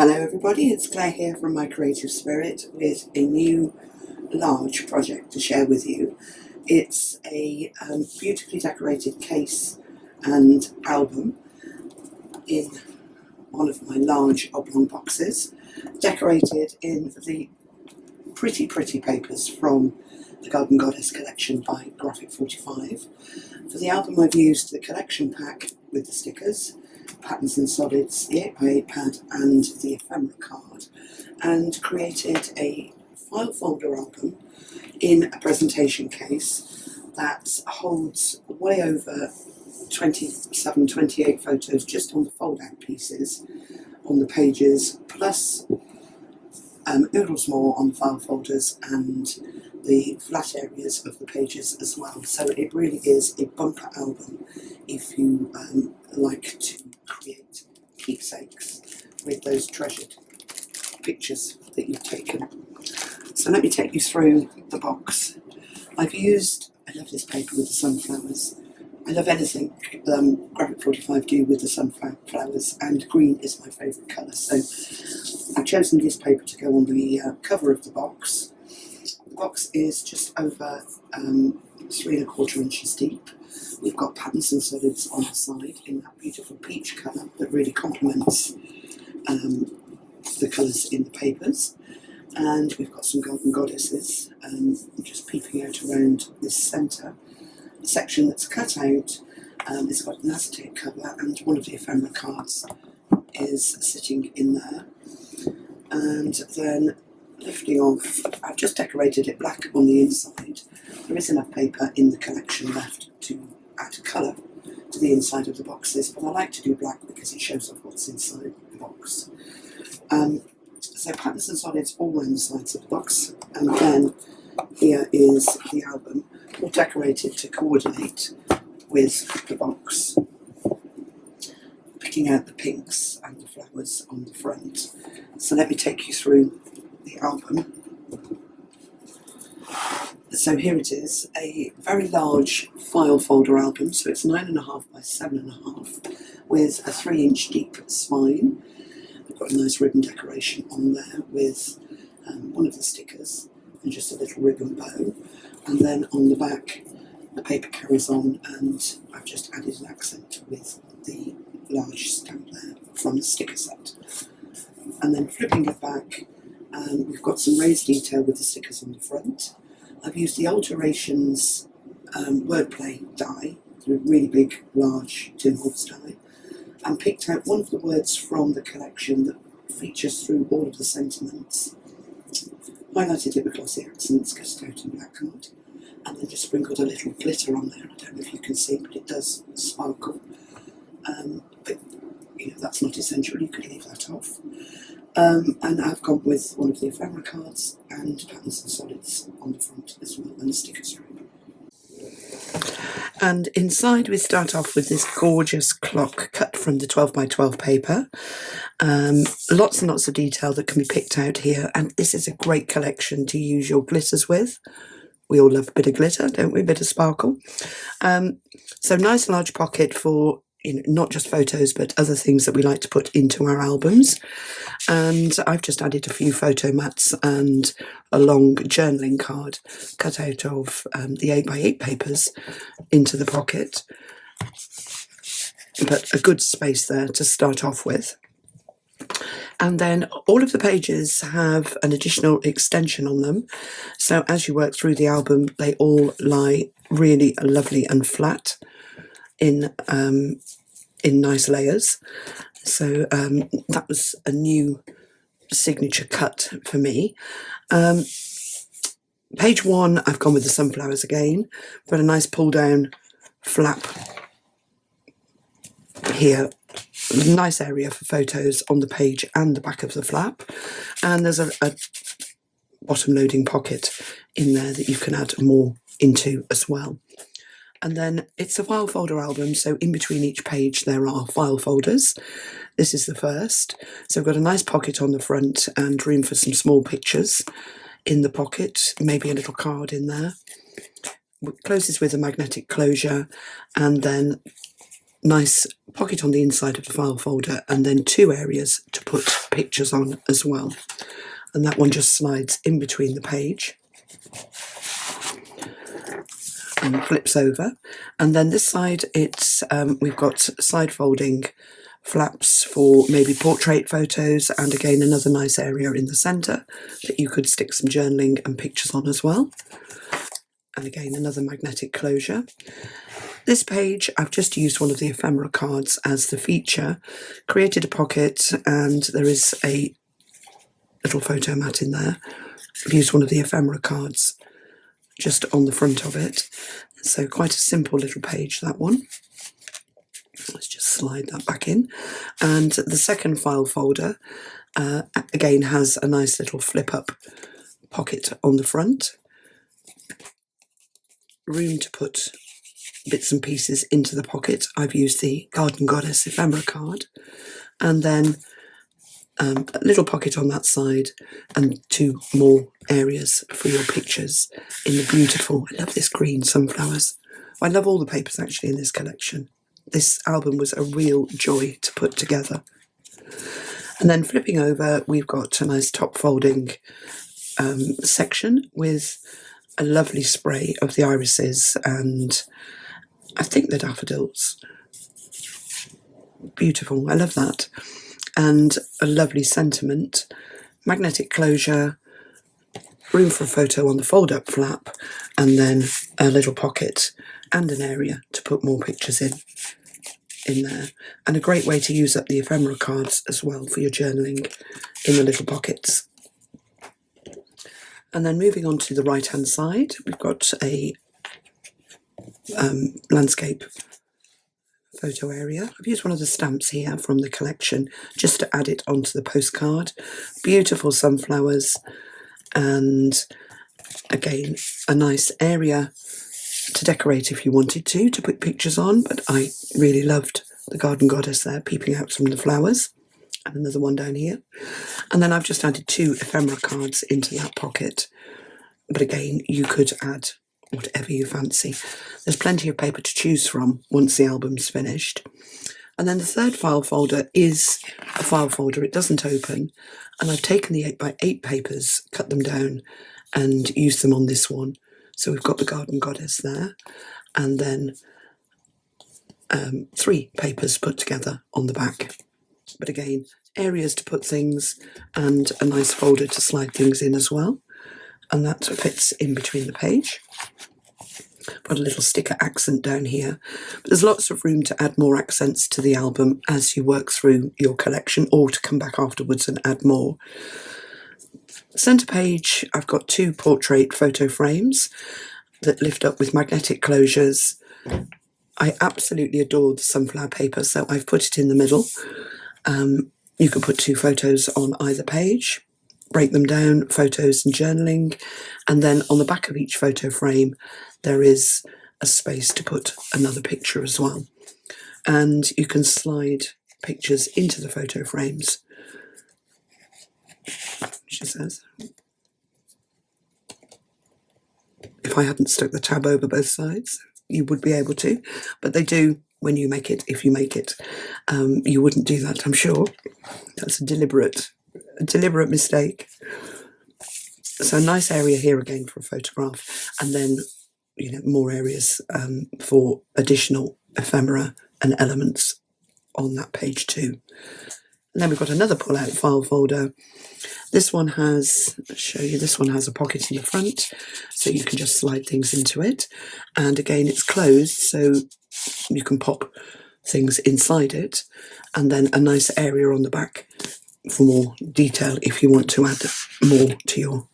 Hello everybody, it's Claire here from My Creative Spirit with a new large project to share with you. It's a beautifully decorated case and album in one of my large oblong boxes, decorated in the pretty papers from the Garden Goddess collection by Graphic 45. For the album I've used the collection pack with the stickers, patterns and solids, the 8x8 pad and the ephemera card, and created a file folder album in a presentation case that holds way over 27, 28 photos just on the fold out pieces on the pages, plus oodles more on the file folders and the flat areas of the pages as well. So it really is a bumper album if you like to create keepsakes with those treasured pictures that you've taken. So let me take you through the box. I love this paper with the sunflowers. I love anything Graphic 45 do with the sunflowers, and green is my favourite colour. So I've chosen this paper to go on the cover of the box. The box is just over 3¼ inches deep. We've got patterns and solids on the side in that beautiful peach colour that really complements the colours in the papers. And we've got some Garden Goddesses just peeping out around this centre section that's cut out. It's got an acetate cover and one of the ephemera cards is sitting in there. And then lifting off, I've just decorated it black on the inside. There is enough paper in the collection left to add colour to the inside of the boxes, but I like to do black because it shows off what's inside the box. So patterns and solids all around the sides of the box, and then here is the album, all decorated to coordinate with the box, picking out the pinks and the flowers on the front. So let me take you through the album. So here it is, a very large file folder album, so it's 9.5 by 7.5 with a 3-inch deep spine. I've got a nice ribbon decoration on there with one of the stickers and just a little ribbon bow, and then on the back the paper carries on, and I've just added an accent with the large stamp there from the sticker set. And then flipping it back, we've got some raised detail with the stickers on the front. I've used the Alterations wordplay die, the really big large tin horse die, and picked out one of the words from the collection that features through all of the sentiments. Highlighted it with glossy accents, cut it out in black card, and then just sprinkled a little glitter on there. I don't know if you can see, but it does sparkle. But you know, that's not essential, you could leave that off. And I've gone with one of the ephemera cards and patterns and solids on the front as well, and the sticker strip. And inside we start off with this gorgeous clock cut from the 12 by 12 paper. Lots and lots of detail that can be picked out here, and this is a great collection to use your glitters with. We all love a bit of glitter, don't we? A bit of sparkle. So nice large pocket for, you know, not just photos but other things that we like to put into our albums. And I've just added a few photo mats and a long journaling card cut out of the 8x8 papers into the pocket, but a good space there to start off with. And then all of the pages have an additional extension on them, so as you work through the album they all lie really lovely and flat in nice layers. So that was a new signature cut for me. Page 1 I've gone with the sunflowers again, got a nice pull down flap here, nice area for photos on the page and the back of the flap, and there's a bottom loading pocket in there that you can add more into as well. And then it's a file folder album, so in between each page there are file folders. This is the first. So I've got a nice pocket on the front and room for some small pictures in the pocket, maybe a little card in there. It closes with a magnetic closure, and then nice pocket on the inside of the file folder, and then 2 areas to put pictures on as well. And that one just slides in between the page and flips over. And then this side, it's we've got side folding flaps for maybe portrait photos, and again another nice area in the centre that you could stick some journaling and pictures on as well. And again another magnetic closure. This page, I've just used one of the ephemera cards as the feature, created a pocket, and there is a little photo mat in there. I've used one of the ephemera cards just on the front of it. So quite a simple little page, that one. Let's just slide that back in. And the second file folder, again, has a nice little flip-up pocket on the front. Room to put bits and pieces into the pocket. I've used the Garden Goddess ephemera card. And then a little pocket on that side, and 2 more areas for your pictures in the beautiful, I love this green sunflowers. I love all the papers actually in this collection. This album was a real joy to put together. And then flipping over, we've got a nice top folding section with a lovely spray of the irises, and I think they're daffodils. Beautiful, I love that. And a lovely sentiment, magnetic closure, room for a photo on the fold-up flap, and then a little pocket and an area to put more pictures in there. And a great way to use up the ephemera cards as well for your journaling in the little pockets. And then moving on to the right-hand side, we've got a landscape photo area. I've used one of the stamps here from the collection just to add it onto the postcard. Beautiful sunflowers, and again a nice area to decorate if you wanted to put pictures on, but I really loved the Garden Goddess there peeping out from the flowers, and another one down here. And then I've just added 2 ephemera cards into that pocket, but again you could add whatever you fancy. There's plenty of paper to choose from once the album's finished. And then the third file folder is a file folder, it doesn't open, and I've taken the 8x8 papers, cut them down and used them on this one. So we've got the Garden Goddess there, and then 3 papers put together on the back. But again, areas to put things and a nice folder to slide things in as well. And that fits in between the page. Got a little sticker accent down here. But there's lots of room to add more accents to the album as you work through your collection, or to come back afterwards and add more. Centre page, I've got 2 portrait photo frames that lift up with magnetic closures. I absolutely adore the sunflower paper, so I've put it in the middle. You can put 2 photos on either page, break them down, photos and journaling, and then on the back of each photo frame there is a space to put another picture as well. And you can slide pictures into the photo frames, she says. If I hadn't stuck the tab over both sides, you would be able to, but they do when you make it, if you make it. You wouldn't do that, I'm sure. That's a deliberate mistake. So a nice area here again for a photograph, and then more areas for additional ephemera and elements on that page too. And then we've got another pull-out file folder. This one has, I'll show you, this one has a pocket in the front, so you can just slide things into it. And again, it's closed, so you can pop things inside it. And then a nice area on the back for more detail if you want to add more to your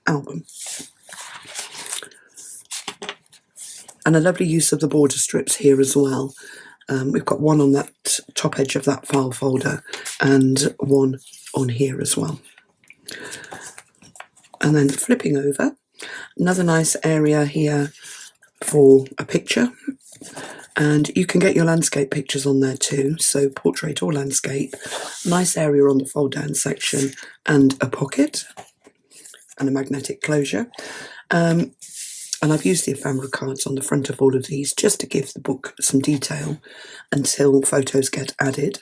album. And a lovely use of the border strips here as well. We've got one on that top edge of that file folder and one on here as well. And then flipping over, another nice area here for a picture. And you can get your landscape pictures on there too, so portrait or landscape. Nice area on the fold down section and a pocket and a magnetic closure. And I've used the ephemera cards on the front of all of these just to give the book some detail until photos get added.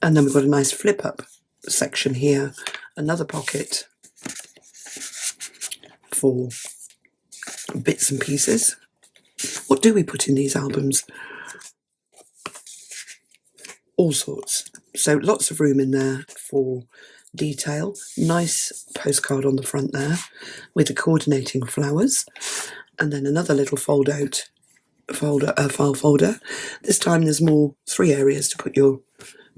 And then we've got a nice flip up section here, another pocket for bits and pieces. What do we put in these albums? All sorts. So lots of room in there for detail. Nice postcard on the front there with the coordinating flowers, and then another little fold out file folder. This time there's 3 areas to put your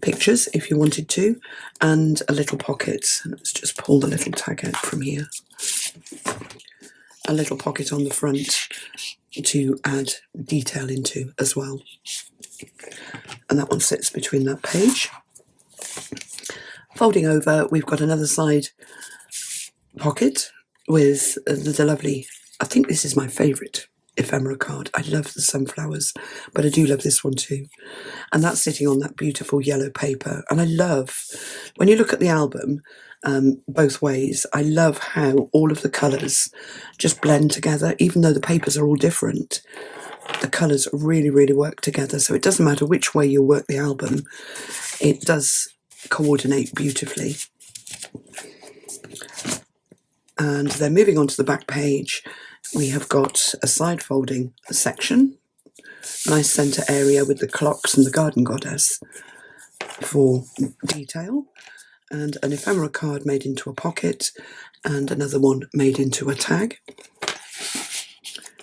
pictures if you wanted to, and a little pocket. Let's just pull the little tag out from here. A little pocket on the front to add detail into as well. And that one sits between that page. Folding over, we've got another side pocket with the lovely, I think this is my favourite ephemera card. I love the sunflowers, but I do love this one too. And that's sitting on that beautiful yellow paper. And I love, when you look at the album, both ways, I love how all of the colours just blend together, even though the papers are all different. The colours really, really work together. So it doesn't matter which way you work the album, it does coordinate beautifully. And then moving on to the back page, we have got a side folding section, nice centre area with the clocks and the garden goddess for detail, and an ephemera card made into a pocket, and another one made into a tag.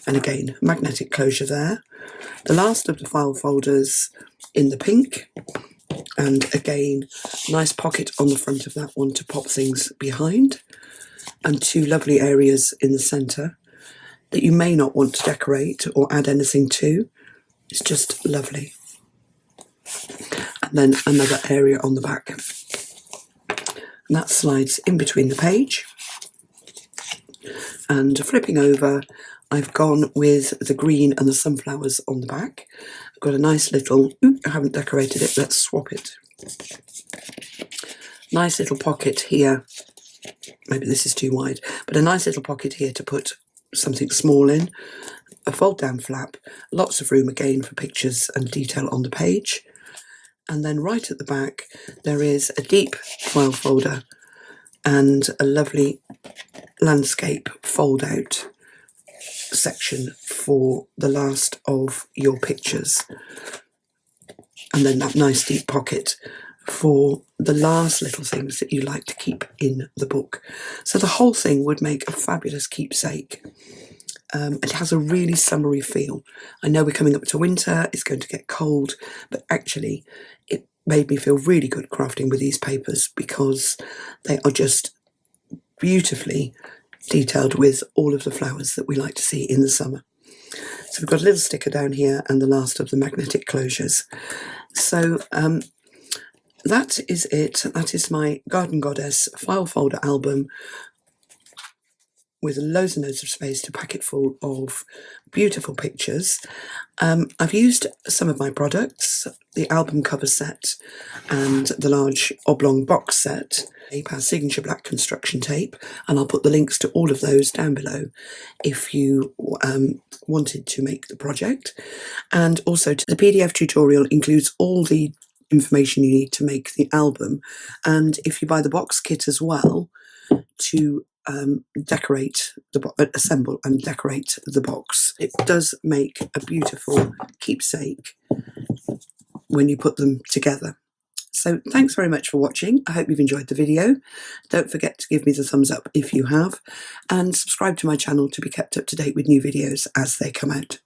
And again, magnetic closure there. The last of the file folders in the pink, and again, nice pocket on the front of that one to pop things behind, and 2 lovely areas in the centre that you may not want to decorate or add anything to. It's just lovely. And then another area on the back. And that slides in between the page. And flipping over, I've gone with the green and the sunflowers on the back. I've got a nice little, I haven't decorated it, let's swap it. Nice little pocket here. Maybe this is too wide, but a nice little pocket here to put something small in. A fold down flap, lots of room again for pictures and detail on the page. And then right at the back, there is a deep file folder and a lovely landscape fold out section for the last of your pictures. And then that nice deep pocket for the last little things that you like to keep in the book. So the whole thing would make a fabulous keepsake. It has a really summery feel. I know we're coming up to winter, it's going to get cold, but actually it made me feel really good crafting with these papers because they are just beautifully detailed with all of the flowers that we like to see in the summer. So we've got a little sticker down here and the last of the magnetic closures. So that is it. That is my Garden Goddess file folder album with loads and loads of space to pack it full of beautiful pictures. I've used some of my products, the album cover set and the large Oblong box set, our signature black construction tape, and I'll put the links to all of those down below if you wanted to make the project. And also the PDF tutorial includes all the information you need to make the album, and if you buy the box kit as well, to assemble and decorate the box. It does make a beautiful keepsake when you put them together. So thanks very much for watching. I hope you've enjoyed the video. Don't forget to give me the thumbs up if you have, and subscribe to my channel to be kept up to date with new videos as they come out.